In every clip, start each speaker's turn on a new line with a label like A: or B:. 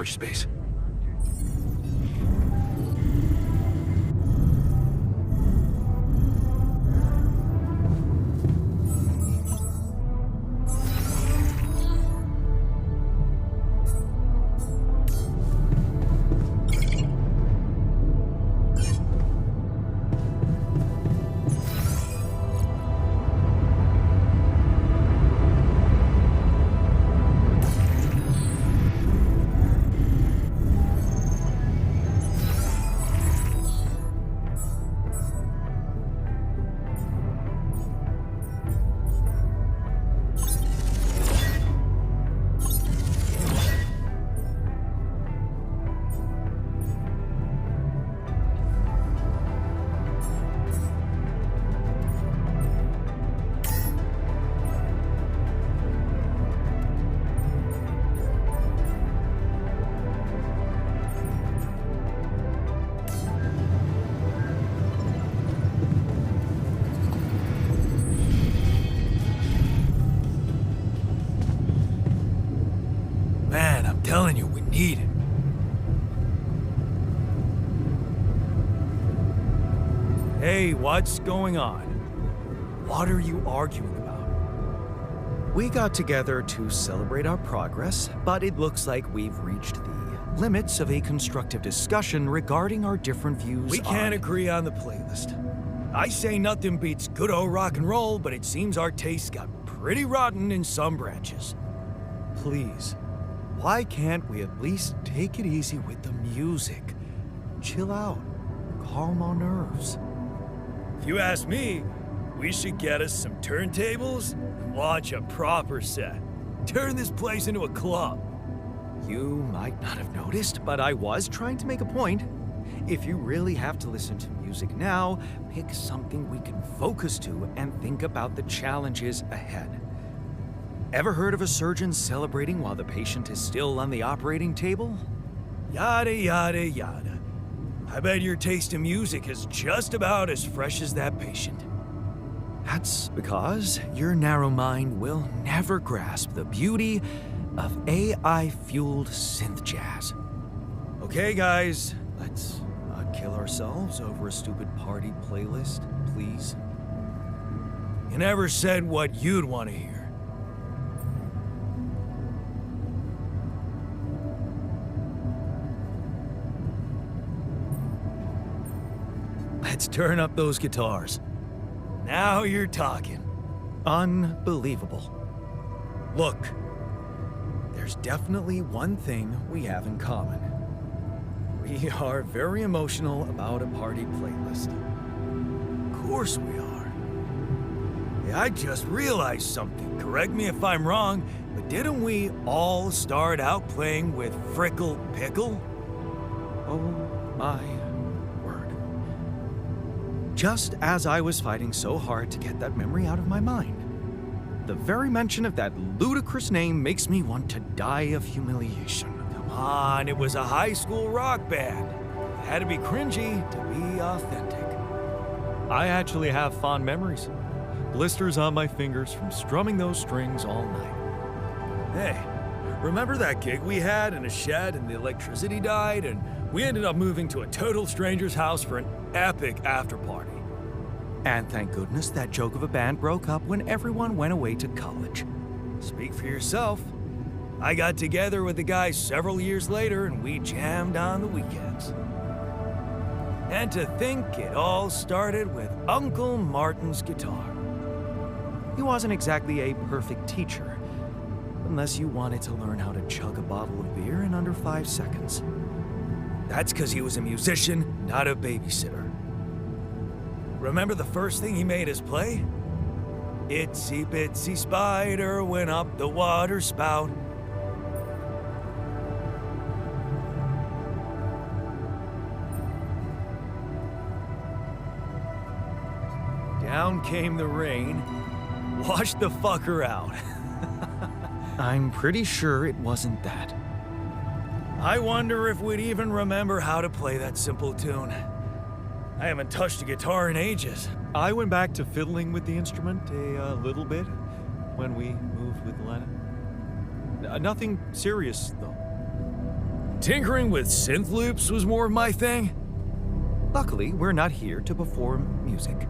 A: storage space. Man, I'm telling you, we need it. Hey, what's going on? What are you arguing about?
B: We got together to celebrate our progress, but it looks like we've reached the limits of a constructive discussion regarding our different views
A: We can't agree on the playlist. I say nothing beats good old rock and roll, but it seems our tastes got pretty rotten in some branches.
B: Please, why can't we at least take it easy with the music? Chill out, calm our nerves.
A: If you ask me, we should get us some turntables and launch a proper set. Turn this place into a club.
B: You might not have noticed, but I was trying to make a point. If you really have to listen to music now, pick something we can focus to and think about the challenges ahead. Ever heard of a surgeon celebrating while the patient is still on the operating table?
A: Yada, yada, yada. I bet your taste in music is just about as fresh as that patient.
B: That's because your narrow mind will never grasp the beauty of AI-fueled synth jazz.
A: Okay, guys,
B: Let's not kill ourselves over a stupid party playlist, please.
A: you never said what you'd want to hear. Let's turn up those guitars. Now you're talking.
B: Unbelievable.
A: Look,
B: There's definitely one thing we have in common. We are very emotional about a party playlist.
A: of course we are. Hey, I just realized something. Correct me if I'm wrong, but didn't we all start out playing with Frickle Pickle?
B: Oh my word. Just as I was fighting so hard to get that memory out of my mind, the very mention of that ludicrous name makes me want to die of humiliation.
A: Come on, it was a high school rock band. It had to be cringy to be authentic.
C: I actually have fond memories. Blisters on my fingers from strumming those strings all night.
A: Hey, remember that gig we had in a shed and the electricity died and we ended up moving to a total stranger's house for an epic after party?
B: And thank goodness that joke of a band broke up when everyone went away to college.
A: Speak for yourself. I got together with the guys several years later and we jammed on the weekends. And to think it all started with Uncle Martin's guitar.
B: He wasn't exactly a perfect teacher, unless you wanted to learn how to chug a bottle of beer in under 5 seconds.
A: That's because he was a musician, not a babysitter. Remember the first thing he made us play? Itsy bitsy spider went up the water spout. Down came the rain, washed the fucker out.
B: I'm pretty sure it wasn't that.
A: I wonder if we'd even remember how to play that simple tune. I haven't touched a guitar in ages.
C: I went back to fiddling with the instrument a little bit when we moved with Lena. Nothing serious, though.
A: tinkering with synth loops was more of my thing.
B: Luckily, we're not here to perform music.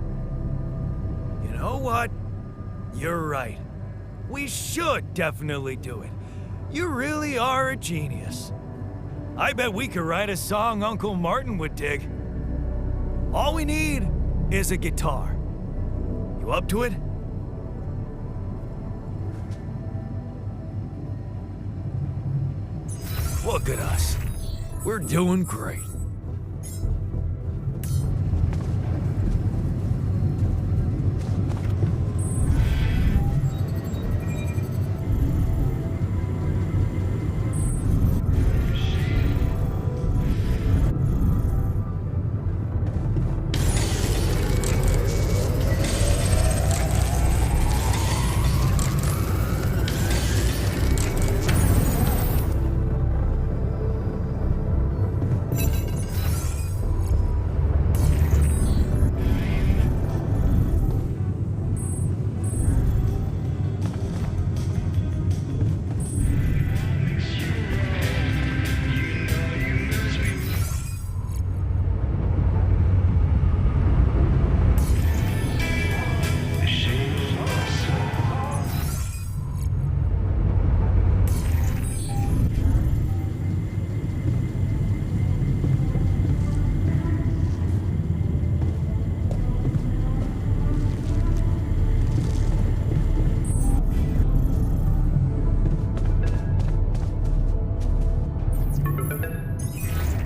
A: You know what? You're right. We should definitely do it. You really are a genius. I bet we could write a song Uncle Martin would dig. All we need is a guitar. You up to it? Look at us. We're doing great.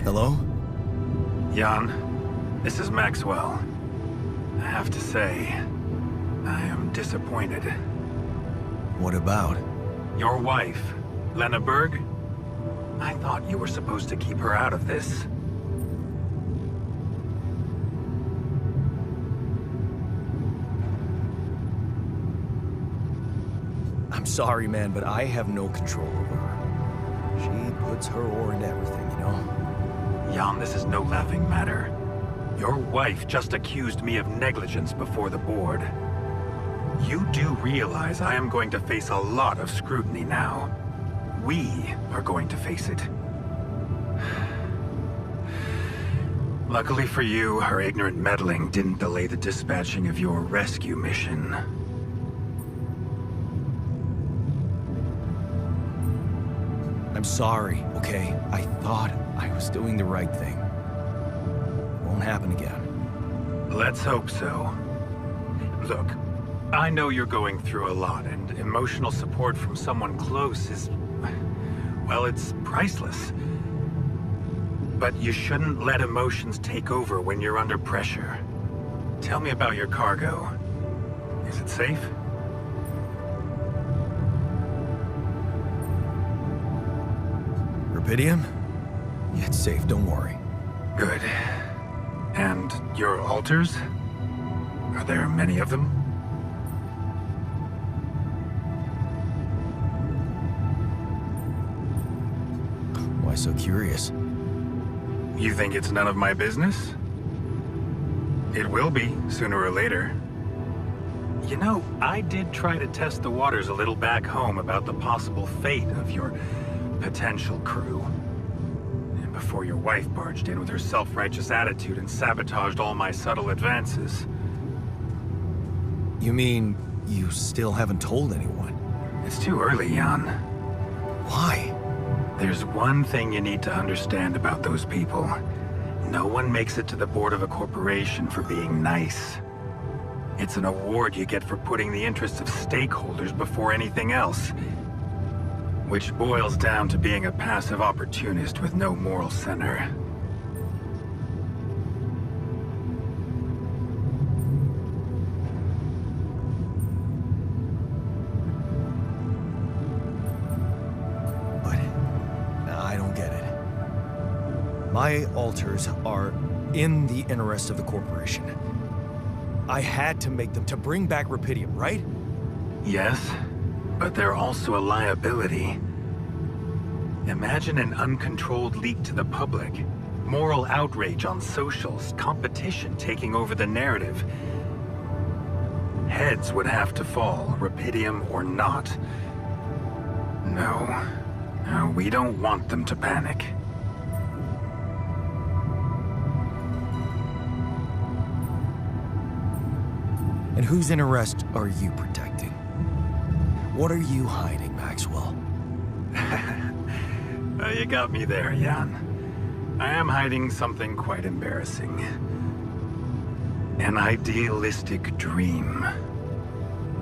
B: Hello?
D: Jan, this is Maxwell. I have to say, I am disappointed.
B: What about?
D: Your wife, Lena Berg? I thought you were supposed to keep her out of this.
B: I'm sorry, man, but I have no control over her. She puts her oar into everything, you know?
D: Jan, this is no laughing matter. Your wife just accused me of negligence before the board. You do realize I am going to face a lot of scrutiny now. We are going to face it. Luckily for you, her ignorant meddling didn't delay the dispatching of your rescue mission.
B: I'm sorry, okay? I thought I was doing the right thing. Won't happen again.
D: Let's hope so. Look, I know you're going through a lot, and emotional support from someone close is... well, it's priceless. But you shouldn't let emotions take over when you're under pressure. Tell me about your cargo. Is it safe?
B: Rubidium? Yeah, it's safe, don't worry.
D: Good. And your altars? Are there many of them?
B: Why so curious?
D: You think it's none of my business? It will be, sooner or later. You know, I did try to test the waters a little back home about the possible fate of your potential crew. And before your wife barged in with her self-righteous attitude and sabotaged all my subtle advances.
B: You mean you still haven't told anyone?
D: It's too early, Jan.
B: Why?
D: There's one thing you need to understand about those people. No one makes it to the board of a corporation for being nice. It's an award you get for putting the interests of stakeholders before anything else. Which boils down to being a passive opportunist with no moral center.
B: I don't get it. My altars are in the interest of the corporation. I had to make them to bring back Rubidium, right?
D: Yes, but they're also a liability. Imagine an uncontrolled leak to the public, moral outrage on socials, competition taking over the narrative. Heads would have to fall, Rubidium or not. No, we don't want them to panic.
B: And whose interest are you protecting? What are you hiding, Maxwell?
D: You got me there, Jan. I am hiding something quite embarrassing. An idealistic dream.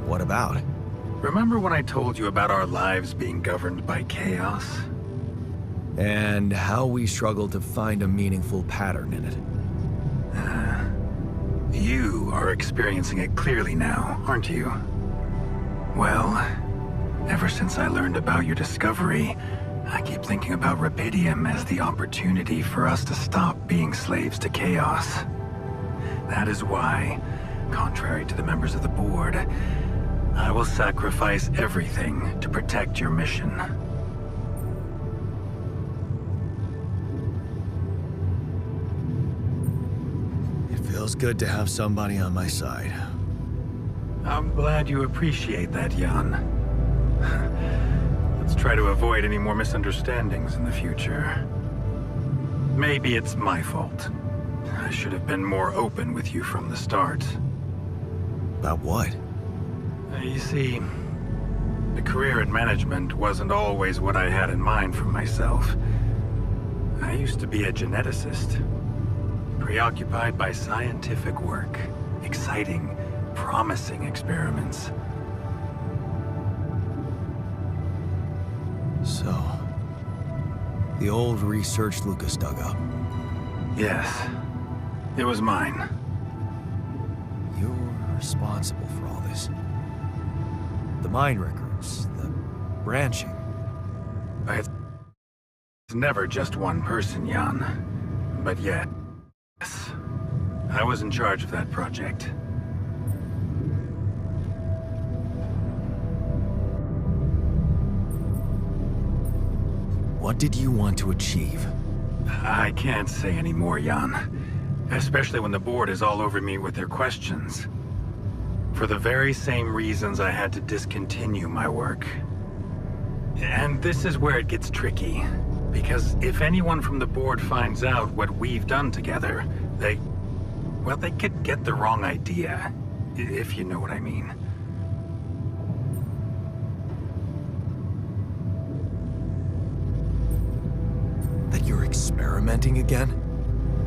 B: What about?
D: Remember when I told you about our lives being governed by chaos?
B: And how we struggle to find a meaningful pattern in it.
D: You are experiencing it clearly now, aren't you? Well, ever since I learned about your discovery, I keep thinking about Rapidium as the opportunity for us to stop being slaves to chaos. That is why, contrary to the members of the board, I will sacrifice everything to protect your mission.
B: It feels good to have somebody on my side.
D: I'm glad you appreciate that, Jan. Let's try to avoid any more misunderstandings in the future. Maybe it's my fault. I should have been more open with you from the start.
B: About what?
D: You see, a career in management wasn't always what I had in mind for myself. I used to be a geneticist, preoccupied by scientific work, exciting, promising experiments.
B: So, the old research Lucas dug up.
D: Yes, it was mine.
B: You're responsible for all this. The mine records, the branching.
D: It's never just one person, Jan. But yes, I was in charge of that project.
B: What did you want to achieve?
D: I can't say any more, Jan. Especially when the board is all over me with their questions. For the very same reasons I had to discontinue my work. And this is where it gets tricky. Because if anyone from the board finds out what we've done together, they could get the wrong idea. If you know what I mean.
B: That you're experimenting again?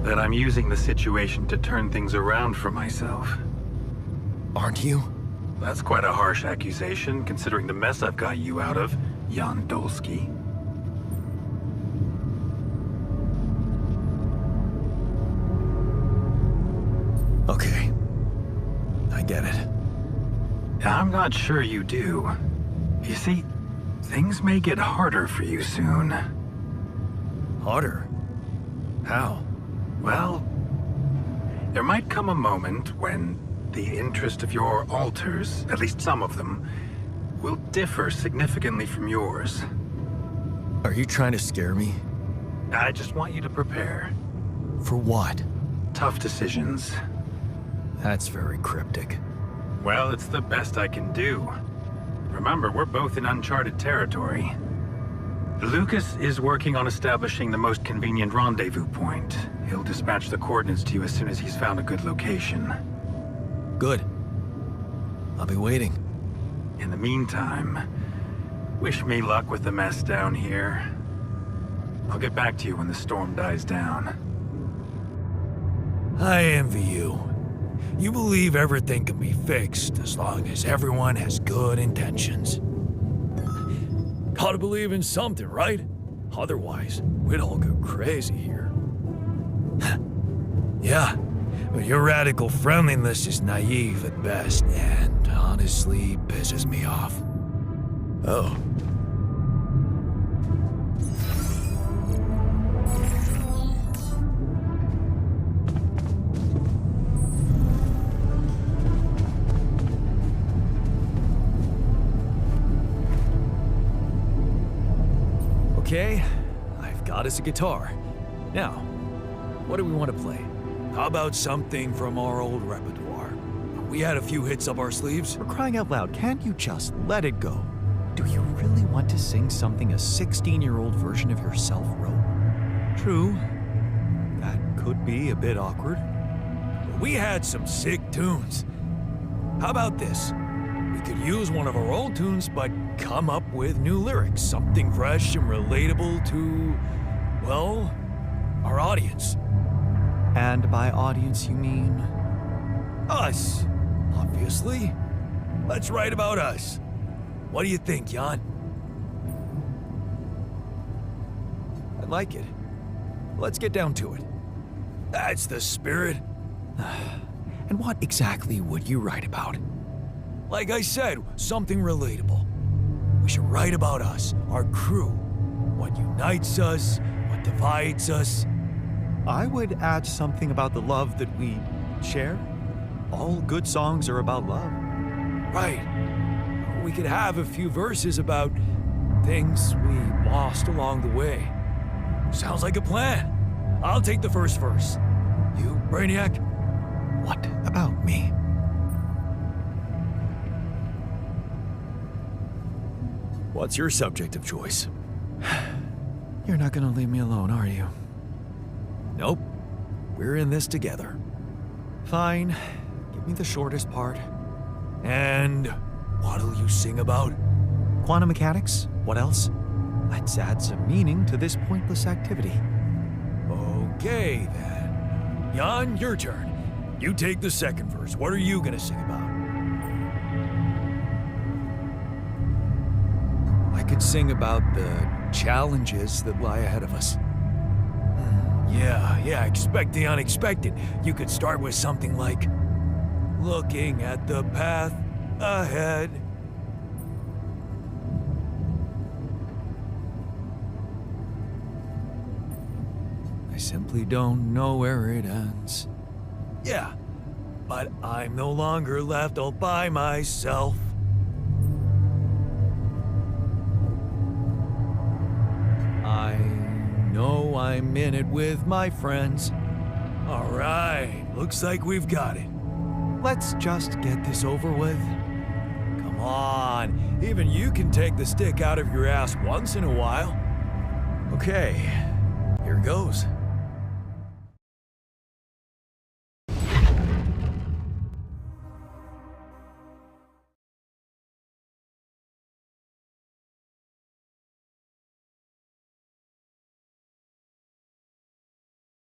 D: That I'm using the situation to turn things around for myself.
B: Aren't you?
D: That's quite a harsh accusation, considering the mess I've got you out of, Jan Dolsky.
B: Okay. I get it.
D: I'm not sure you do. You see, things may get harder for you soon.
B: Harder? How?
D: Well, there might come a moment when the interest of your alters, at least some of them, will differ significantly from yours.
B: Are you trying to scare me?
D: I just want you to prepare.
B: For what?
D: Tough decisions.
B: That's very cryptic.
D: Well, it's the best I can do. Remember, we're both in uncharted territory. Lucas is working on establishing the most convenient rendezvous point. He'll dispatch the coordinates to you as soon as he's found a good location.
B: Good. I'll be waiting.
D: In the meantime, wish me luck with the mess down here. I'll get back to you when the storm dies down.
A: I envy you. You believe everything can be fixed as long as everyone has good intentions. Gotta believe in something, right? Otherwise, we'd all go crazy here. Yeah, but your radical friendliness is naive at best, and honestly pisses me off. Oh.
B: Okay, I've got us a guitar. Now, what do we want to play?
A: How about something from our old repertoire? We had a few hits up our sleeves.
B: For crying out loud, can't you just let it go? Do you really want to sing something a 16-year-old version of yourself wrote?
C: True. That could be a bit awkward.
A: We had some sick tunes. How about this? We could use one of our old tunes, but come up with new lyrics. Something fresh and relatable to, well, our audience.
B: And by audience, you mean?
A: Us, obviously. Let's write about us. What do you think, Jan?
B: I like it. Let's get down to it.
A: That's the spirit.
B: And what exactly would you write about?
A: Like I said, something relatable. We should write about us, our crew. What unites us, what divides us.
B: I would add something about the love that we share. All good songs are about love.
A: Right. We could have a few verses about things we lost along the way. Sounds like a plan. I'll take the first verse. You, Brainiac?
B: What about me?
A: What's your subject of choice?
B: You're not gonna leave me alone, are you?
A: Nope. We're in this together.
B: Fine. Give me the shortest part.
A: And what'll you sing about?
B: Quantum mechanics? What else? Let's add some meaning to this pointless activity.
A: Okay, then. Jan, your turn. You take the second verse. What are you gonna sing about?
B: I could sing about the challenges that lie ahead of us.
A: Yeah, expect the unexpected. You could start with something like, looking at the path ahead.
B: I simply don't know where it ends.
A: Yeah, but I'm no longer left all by myself.
B: I know I'm in it with my friends.
A: All right, looks like we've got it.
B: Let's just get this over with.
A: Come on, even you can take the stick out of your ass once in a while.
B: Okay,
A: Here goes.